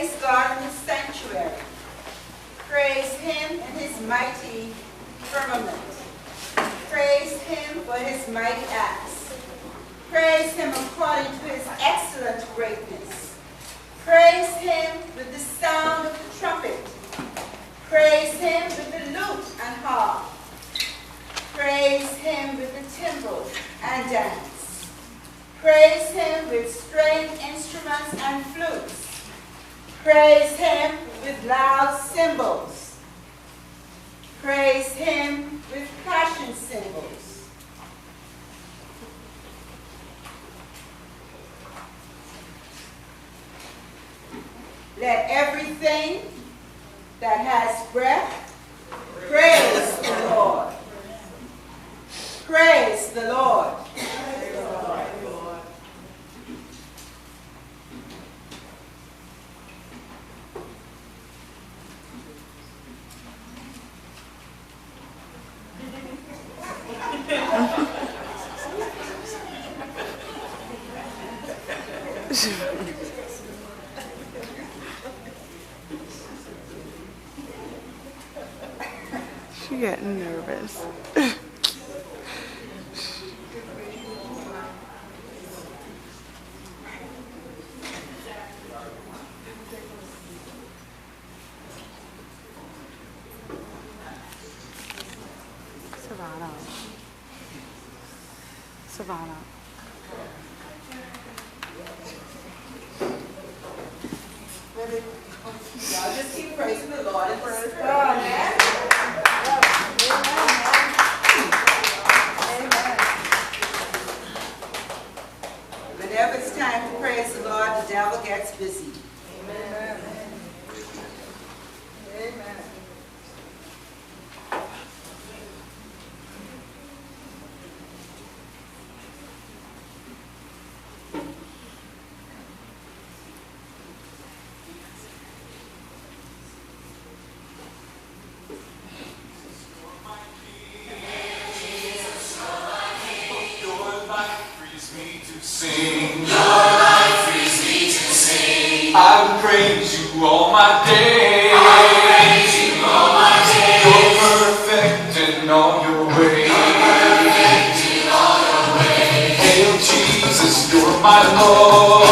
Praise God in his sanctuary. Praise him in his mighty firmament. Praise him for his mighty acts. Praise him according to his excellent greatness. Praise him with the sound of the trumpet. Praise him with the lute and harp. Praise him with the timbrel and dance. Praise him with stringed instruments and flutes. Praise him with loud cymbals. Praise him with passion cymbals. Let everything that has breath praise the Lord. Praise the Lord. Praise the Lord. She's getting nervous. Savannah. Y'all just keep praising the Lord and praise God. Amen. Amen. Whenever it's time to praise the Lord, the devil gets busy. Amen. Amen. I will praise you all my days. You're perfect in all your ways. Hail Jesus, you're my Lord.